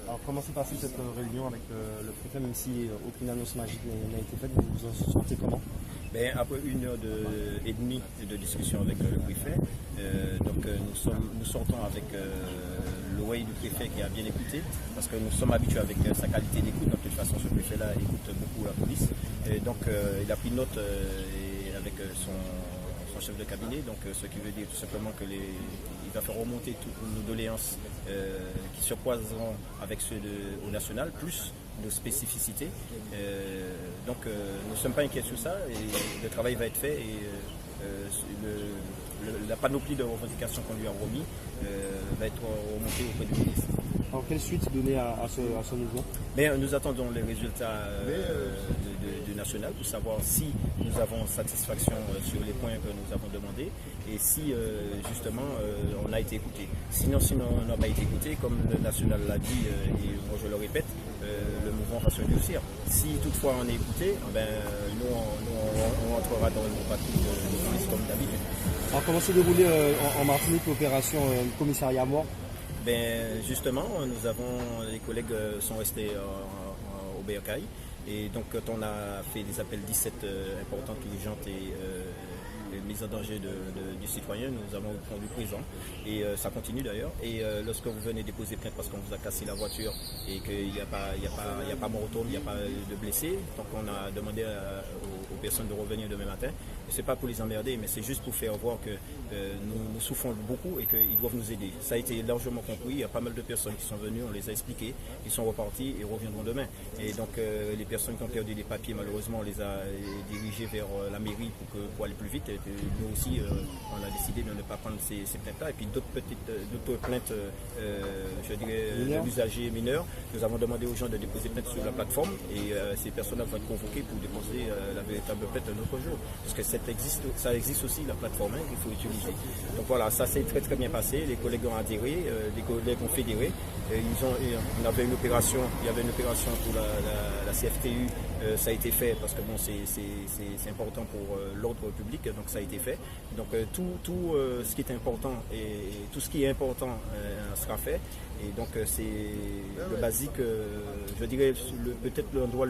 Alors comment s'est passée cette réunion avec le préfet, même si aucune annonce magique n'a été faite, vous vous en sortez comment? Après 1 heure et demie de discussion avec le préfet, nous sortons avec l'oreille du préfet qui a bien écouté, parce que nous sommes habitués avec sa qualité d'écoute. De toute façon, ce préfet-là écoute beaucoup la police. Il a pris note avec son chef de cabinet, ce qui veut dire tout simplement qu'il va faire remonter toutes nos doléances qui se croiseront avec ceux au national, plus nos spécificités. Nous ne sommes pas inquiets sur ça, et le travail va être fait, et la panoplie de revendications qu'on lui a remis va être remontée auprès du ministre. Alors quelle suite donner à ce mouvement? Nous attendons les résultats du national pour savoir si nous avons satisfaction sur les points que nous avons demandés, et si justement on a été écouté. Sinon on n'a pas été écouté, comme le national l'a dit, et moi je le répète, le mouvement va se durcir. Si toutefois on est écouté, nous on rentrera dans le patrouille de police comme d'habitude. Alors comment s'est déroulée en Martinique l'opération commissariat mort? Justement, les collègues sont restés au Bercail, et donc quand on a fait des appels 17 importantes, urgentes et mise en danger du citoyen, nous avons répondu présent, et ça continue d'ailleurs. Et lorsque vous venez déposer plainte parce qu'on vous a cassé la voiture et qu'il n'y a pas mort automne, il n'y a pas de blessés, donc on a demandé aux personnes de revenir demain matin. Ce n'est pas pour les emmerder, mais c'est juste pour faire voir que nous souffrons beaucoup et qu'ils doivent nous aider. Ça a été largement compris, il y a pas mal de personnes qui sont venues, on les a expliqués, ils sont repartis et reviendront demain. Et donc les personnes qui ont perdu des papiers, malheureusement, on les a dirigées vers la mairie pour aller plus vite. Et nous aussi, on a décidé de ne pas prendre ces plaintes-là. Et puis d'autres plaintes, je dirais, d'usagers mineurs. Nous avons demandé aux gens de déposer plainte sur la plateforme, et ces personnes-là vont être convoquées pour déposer la véritable plainte un autre jour. Parce que ça existe aussi, la plateforme, qu'il faut utiliser. Donc voilà, ça s'est très très bien passé. Les collègues ont adhéré, les collègues ont fédéré. On avait une opération, il y avait une opération pour la CFTU. Ça a été fait parce que bon, c'est important pour l'ordre public, donc ça a été fait. Donc tout ce qui est important et tout ce qui est important sera fait. Et donc c'est le basique, je dirais peut-être l'endroit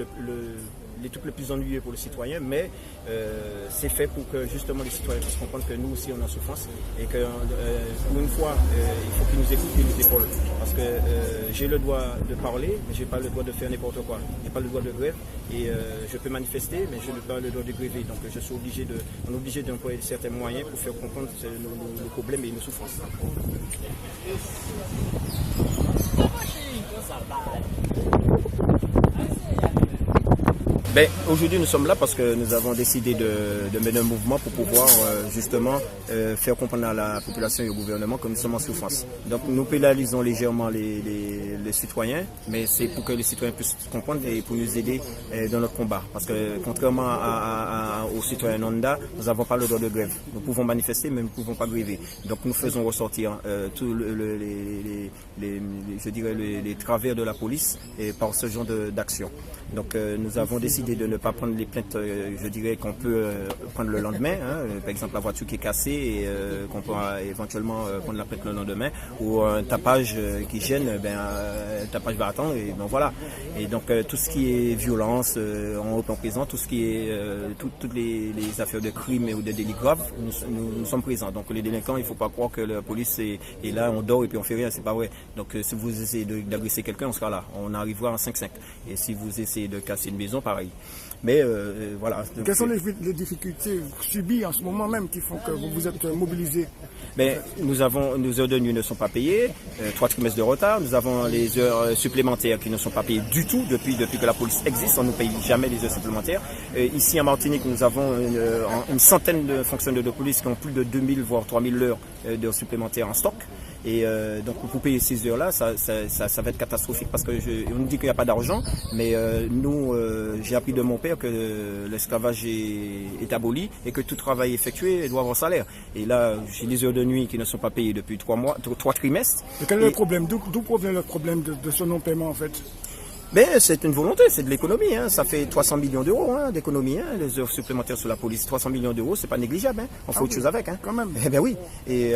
les trucs les plus ennuyeux pour le citoyen, mais c'est fait pour que justement les citoyens puissent comprendre que nous aussi on est en souffrance, et que pour une fois il faut qu'ils nous écoutent, qu'ils nous épaulent, parce que j'ai le droit de parler, mais j'ai pas le droit de faire n'importe quoi. J'ai pas le droit de grève, et je peux manifester, mais je n'ai pas le droit de gréver. Donc je suis on est obligé d'employer certains moyens pour faire comprendre nos problèmes et nos souffrances. Aujourd'hui nous sommes là parce que nous avons décidé de mener un mouvement pour pouvoir justement faire comprendre à la population et au gouvernement que nous sommes en souffrance. Donc nous pénalisons légèrement les citoyens, mais c'est pour que les citoyens puissent comprendre et pour nous aider dans notre combat. Parce que contrairement aux citoyens lambda, nous n'avons pas le droit de grève. Nous pouvons manifester, mais nous ne pouvons pas gréver. Donc nous faisons ressortir tous les travers de la police par ce genre d'action. Donc nous avons décidé de ne pas prendre les plaintes, je dirais, qu'on peut prendre le lendemain. Par exemple, la voiture qui est cassée et qu'on peut éventuellement prendre la plainte le lendemain, ou un tapage qui gêne, un tapage va attendre, et donc voilà. Et donc tout ce qui est violence en présent, tout ce qui est toutes les affaires de crimes ou de délits graves, nous sommes présents. Donc les délinquants, il ne faut pas croire que la police est là, on dort et puis on fait rien, c'est pas vrai. Donc si vous essayez d'agresser quelqu'un, on sera là, on arrivera en 5-5. Et si vous essayez de casser une maison, pareil. Mais voilà. Quelles sont les difficultés subies en ce moment même qui font que vous vous êtes mobilisés? Nos heures de nuit ne sont pas payées, 3 trimestres de retard. Nous avons les heures supplémentaires qui ne sont pas payées du tout depuis que la police existe. On ne nous paye jamais les heures supplémentaires. Ici en Martinique, nous avons une centaine de fonctionnaires de police qui ont plus de 2000 voire 3000 heures d'heures supplémentaires en stock. Et donc pour payer ces heures-là, ça va être catastrophique, parce qu'on nous dit qu'il n'y a pas d'argent, mais j'ai appris de mon père que l'esclavage est aboli et que tout travail effectué doit avoir salaire. Et là, j'ai des heures de nuit qui ne sont pas payées depuis 3 trimestres. Et quel est le problème? D'où provient le problème de ce non-paiement en fait? Mais c'est une volonté, c'est de l'économie. Hein. Ça fait 300 millions d'euros d'économie, les heures supplémentaires sur la police. 300 millions d'euros, c'est pas négligeable. On fait autre chose avec. Quand même. Eh bien oui. Et,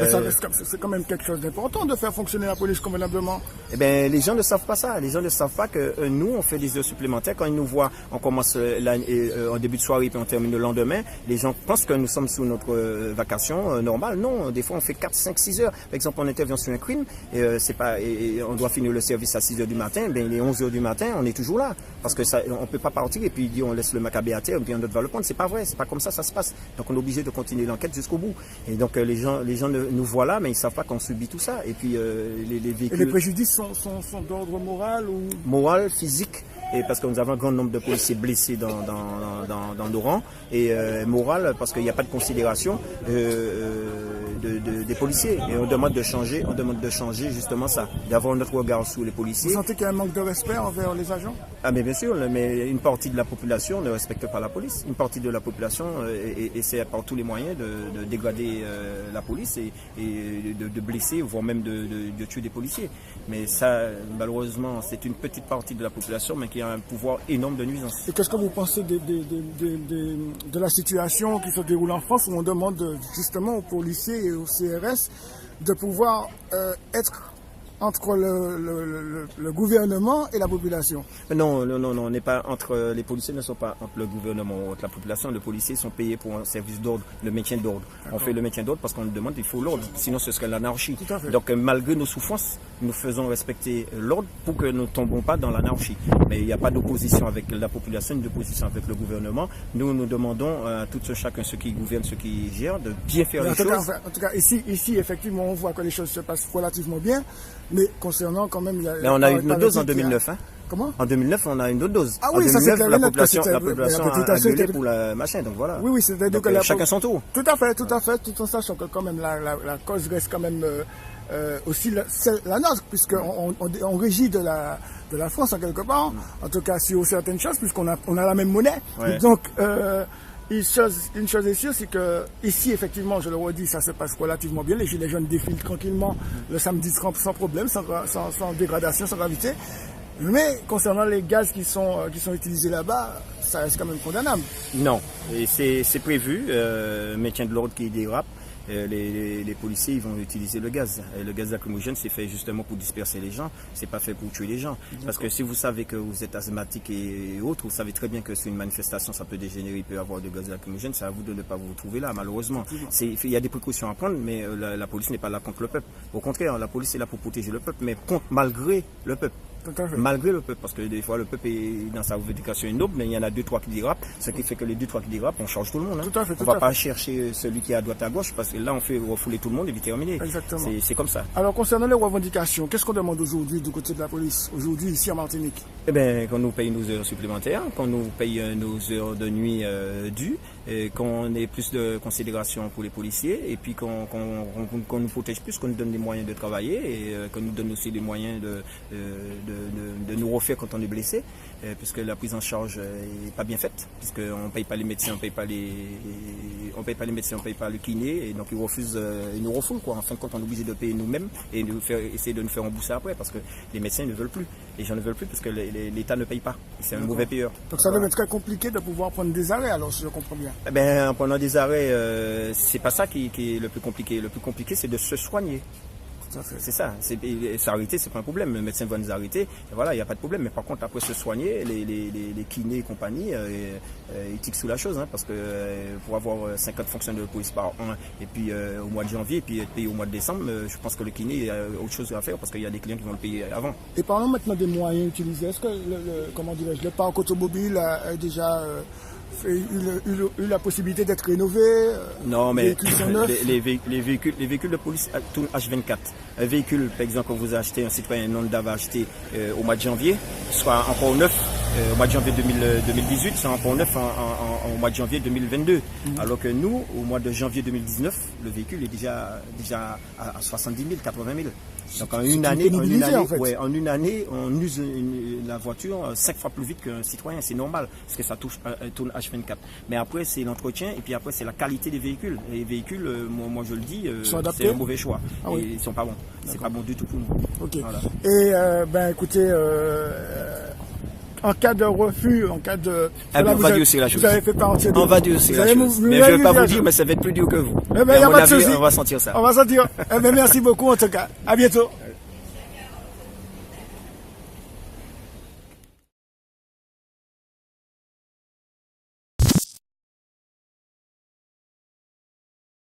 c'est quand même quelque chose d'important de faire fonctionner la police convenablement. Eh bien, les gens ne savent pas ça. Les gens ne savent pas que nous, on fait des heures supplémentaires. Quand ils nous voient, on commence en début de soirée puis on termine le lendemain. Les gens pensent que nous sommes sous notre vacation normale. Non, des fois on fait 4, 5, 6 heures. Par exemple, on intervient sur un crime. On doit finir le service à 6 heures du matin. Ben, il est 11 heures du matin, on est toujours là. Parce que ça, on peut pas partir et puis dire on laisse le macabé à terre et puis un autre va le prendre. C'est pas vrai, c'est pas comme ça se passe. Donc on est obligé de continuer l'enquête jusqu'au bout. Et donc les gens nous voient là, mais ils savent pas qu'on subit tout ça. Et puis les véhicules. Et les préjudices sont d'ordre moral ou moral, physique. Et parce que nous avons un grand nombre de policiers blessés dans nos rangs, et moral parce qu'il n'y a pas de considération des policiers. Et on demande de changer justement ça, d'avoir notre regard sur les policiers. Vous sentez qu'il y a un manque de respect envers les agents? Ah mais bien sûr, mais une partie de la population ne respecte pas la police. Une partie de la population essaie par tous les moyens de dégrader la police et de blesser, voire même de tuer des policiers. Mais ça, malheureusement, c'est une petite partie de la population, mais qui a un pouvoir énorme de nuisance. Et qu'est-ce que vous pensez de la situation qui se déroule en France où on demande justement aux policiers et aux CRS de pouvoir être entre le gouvernement et la population? Non, on n'est pas entre, les policiers ne sont pas entre le gouvernement ou entre la population. Les policiers sont payés pour un service d'ordre, le maintien d'ordre. On fait le maintien d'ordre parce qu'on nous demande, il faut l'ordre, sinon ce serait l'anarchie. Donc malgré nos souffrances, nous faisons respecter l'ordre pour que nous ne tombons pas dans l'anarchie. Mais il n'y a pas d'opposition avec la population, ni d'opposition avec le gouvernement. Nous demandons à tout chacun, ceux qui gouvernent, ceux qui gèrent, de bien faire les choses. En tout cas, ici, effectivement, on voit que les choses se passent relativement bien. Mais concernant quand même... Mais on a eu une autre dose en 2009. Comment? En 2009, on a une autre dose. Ah oui, ça c'est la population a gueulé pour la machin, donc voilà. Oui, c'est-à-dire que chacun son tour. Tout à fait, tout en sachant que quand même la cause reste quand même aussi la nôtre, puisqu'on régit de la France en quelque part, en tout cas sur certaines choses, puisqu'on a la même monnaie. Ouais. Donc, une chose est sûre, c'est que ici, effectivement, je le redis, ça se passe relativement bien. Les gilets jaunes défilent tranquillement le samedi sans problème, sans dégradation, sans gravité. Mais concernant les gaz qui sont utilisés là-bas, ça reste quand même condamnable. Non, et c'est prévu, maintien de l'ordre qui dérape. Les policiers ils vont utiliser le gaz. Et le gaz lacrymogène, c'est fait justement pour disperser les gens, c'est pas fait pour tuer les gens. Parce que si vous savez que vous êtes asthmatique et autres, vous savez très bien que sur une manifestation, ça peut dégénérer, il peut y avoir du gaz lacrymogène, c'est à vous de ne pas vous retrouver là, malheureusement. Il y a des précautions à prendre, mais la police n'est pas là contre le peuple. Au contraire, la police est là pour protéger le peuple, mais malgré le peuple. Malgré le peuple, parce que des fois le peuple est dans sa revendication noble, mais il y en a 2-3 qui dérapent, ce qui fait que les 2-3 qui dérapent, on change tout le monde. On ne va pas chercher celui qui est à droite à gauche, parce que là on fait refouler tout le monde et puis terminer. C'est comme ça. Alors concernant les revendications, qu'est-ce qu'on demande aujourd'hui du côté de la police, aujourd'hui ici en Martinique? Eh bien, qu'on nous paye nos heures supplémentaires, qu'on nous paye nos heures de nuit dues, qu'on ait plus de considération pour les policiers, et puis qu'on nous protège plus, qu'on nous donne des moyens de travailler, et qu'on nous donne aussi des moyens de nous refaire quand on est blessé, puisque la prise en charge n'est pas bien faite, puisqu'on ne paye pas les médecins, on ne paye pas les médecins, on ne paye pas le kiné, et donc ils nous refoulent quoi. En fin de compte, on est obligé de payer nous-mêmes et essayer de nous faire rembourser après, parce que les médecins ne veulent plus, les gens ne veulent plus, parce que l'État ne paye pas, c'est un mauvais payeur. Donc ça devient très compliqué de pouvoir prendre des arrêts, alors si je comprends bien. Eh bien, en prenant des arrêts, c'est pas ça qui est le plus compliqué. Le plus compliqué, c'est de se soigner. C'est ça, s'arrêter, c'est pas un problème. Le médecin va nous arrêter, et voilà, il n'y a pas de problème. Mais par contre, après se soigner, les kinés et compagnie, ils tiquent sous la chose, parce que pour avoir 50 fonctionnaires de police par an, et puis au mois de janvier, et puis être payé au mois de décembre, je pense que le kiné a autre chose à faire, parce qu'il y a des clients qui vont le payer avant. Et parlons maintenant des moyens utilisés. Est-ce que le parc automobile a déjà eu la possibilité d'être rénové? Non, mais les véhicules de police tournent H24. Un véhicule, par exemple, que vous achetez, un citoyen Honda va acheter au mois de janvier, soit encore neuf au mois de janvier 2018, soit encore neuf au mois de janvier 2022. Alors que nous, au mois de janvier 2019, le véhicule est déjà à 70 000, 80 000. Donc en une année, on use la voiture 5 fois plus vite qu'un citoyen, c'est normal, parce que ça tourne H24. Mais après, c'est l'entretien, et puis après, c'est la qualité des véhicules. Les véhicules, moi je le dis, c'est un mauvais choix. Et ils sont pas bons. C'est pas bon du tout pour nous. Ok. Voilà. Et écoutez, en cas de refus, en cas de... Ah, Voilà, on va dire aussi la chose. Vous avez fait partie de... On va dire aussi la chose. Mais je ne vais pas vous dire, mais ça va être plus dur que vous. Eh ben, Et y a à mon pas de avis, souci. on va sentir ça. On va sentir. Eh ben, merci beaucoup en tout cas. À bientôt.